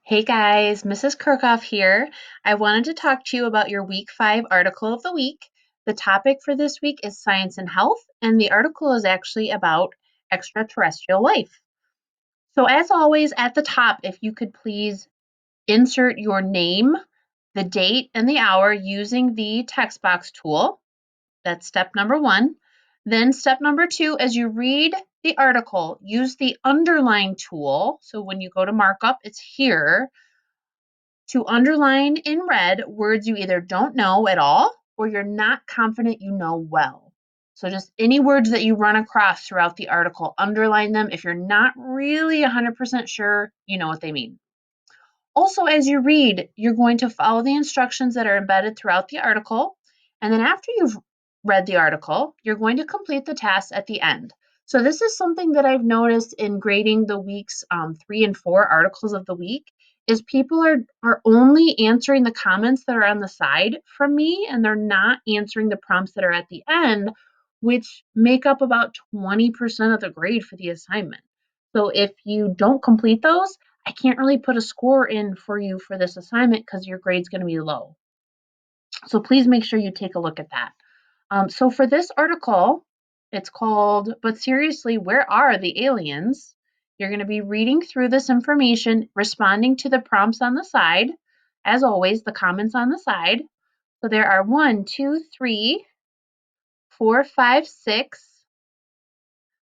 Hey guys, Mrs. Kirchhoff here. I wanted to talk to you about your week 5 article of the week. The topic for this week is science and health, and the article is actually about extraterrestrial life. So, as always, at the top, if you could please insert your name, the date, and the hour using the text box tool. That's step number 1. Then, step number 2, as you read the article, use the underline tool. So, when you go to markup, it's here to underline in red words you either don't know at all or you're not confident you know well. So, just any words that you run across throughout the article, underline them. If you're not really 100% sure, you know what they mean. Also, as you read, you're going to follow the instructions that are embedded throughout the article. And then, after you've read the article, you're going to complete the tasks at the end. So, this is something that I've noticed in grading the weeks 3 and 4 articles of the week is people are only answering the comments that are on the side from me, and they're not answering the prompts that are at the end, which make up about 20% of the grade for the assignment. So if you don't complete those, I can't really put a score in for you for this assignment because your grade's going to be low. So please make sure you take a look at that. So for this article, it's called, But Seriously, Where Are the Aliens? You're going to be reading through this information, responding to the prompts on the side. As always, the comments on the side. So there are 1, 2, 3, 4, 5, 6,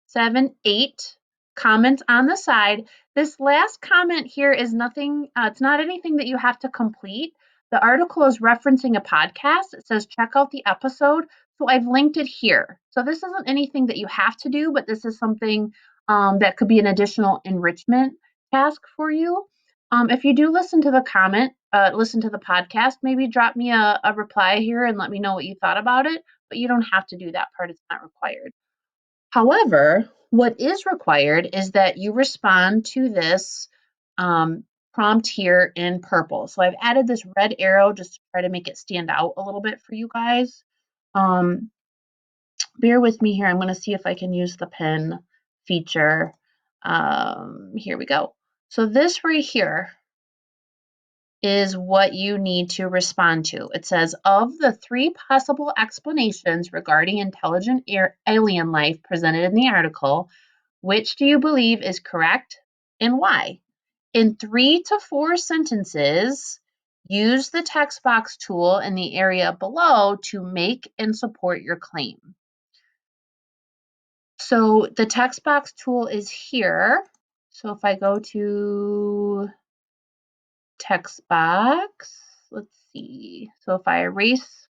7, 8 comments on the side. This last comment here is nothing, it's not anything that you have to complete. The article is referencing a podcast. It says check out the episode. So I've linked it here. So this isn't anything that you have to do, but this is something that could be an additional enrichment task for you. If you do listen to the listen to the podcast, maybe drop me a reply here and let me know what you thought about it. But you don't have to do that part, it's not required. However, what is required is that you respond to this prompt here in purple. So I've added this red arrow just to try to make it stand out a little bit for you guys. Um, Bear with me here. I'm going to see if I can use the pen feature. Here we go. So this right here is what you need to respond to. It says, of the 3 possible explanations regarding intelligent alien life presented in the article, which do you believe is correct and why? In 3 to 4 sentences, use the text box tool in the area below to make and support your claim. So the text box tool is here. So if I go to text box, let's see. So if I erase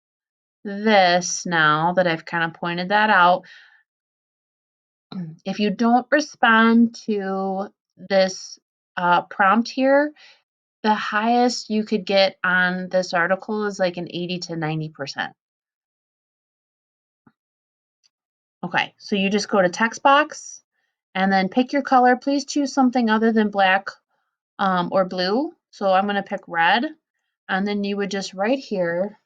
this now that I've kind of pointed that out, if you don't respond to this prompt here, the highest you could get on this article is like an 80 to 90%. Okay, so you just go to text box and then pick your color. Please choose something other than black or blue. So I'm going to pick red. And then you would just write here,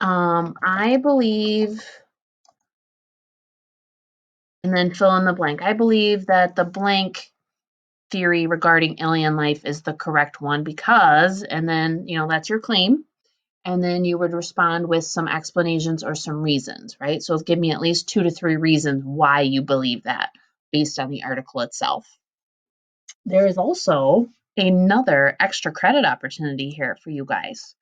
I believe, and then fill in the blank. I believe that the blank theory regarding alien life is the correct one because, and then, that's your claim. And then you would respond with some explanations or some reasons, right? So give me at least 2 to 3 reasons why you believe that based on the article itself. There is also another extra credit opportunity here for you guys.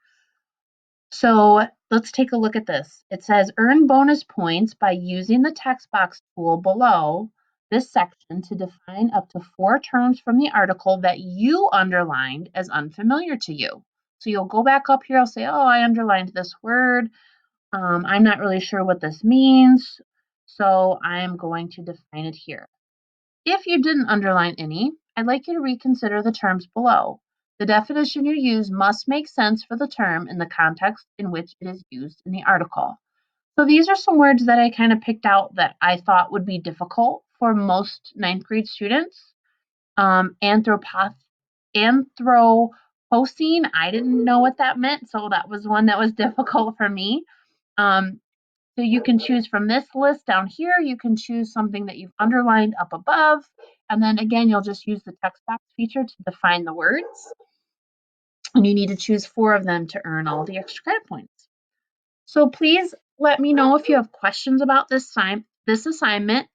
So let's take a look at this. It says earn bonus points by using the text box tool below this section to define up to 4 terms from the article that you underlined as unfamiliar to you. So you'll go back up here, I'll say, oh, I underlined this word. I'm not really sure what this means, so I'm going to define it here. If you didn't underline any, I'd like you to reconsider the terms below. The definition you use must make sense for the term in the context in which it is used in the article. So these are some words that I kind of picked out that I thought would be difficult for most 9th grade students. Anthropocene, I didn't know what that meant, so that was one that was difficult for me. So you can choose from this list down here. You can choose something that you've underlined up above, And then again, you'll just use the text box feature to define the words. And you need to choose 4 of them to earn all the extra credit points. So please let me know if you have questions about this assignment.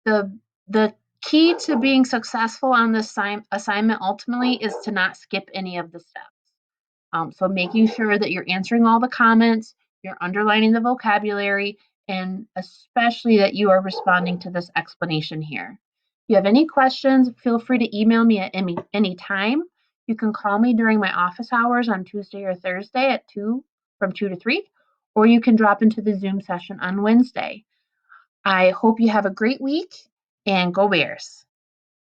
The key to being successful on this assignment ultimately is to not skip any of the steps. So making sure that you're answering all the comments, you're underlining the vocabulary, and especially that you are responding to this explanation here. If you have any questions, feel free to email me at any time. You can call me during my office hours on Tuesday or Thursday at from 2 to 3, or you can drop into the Zoom session on Wednesday. I hope you have a great week and go Bears.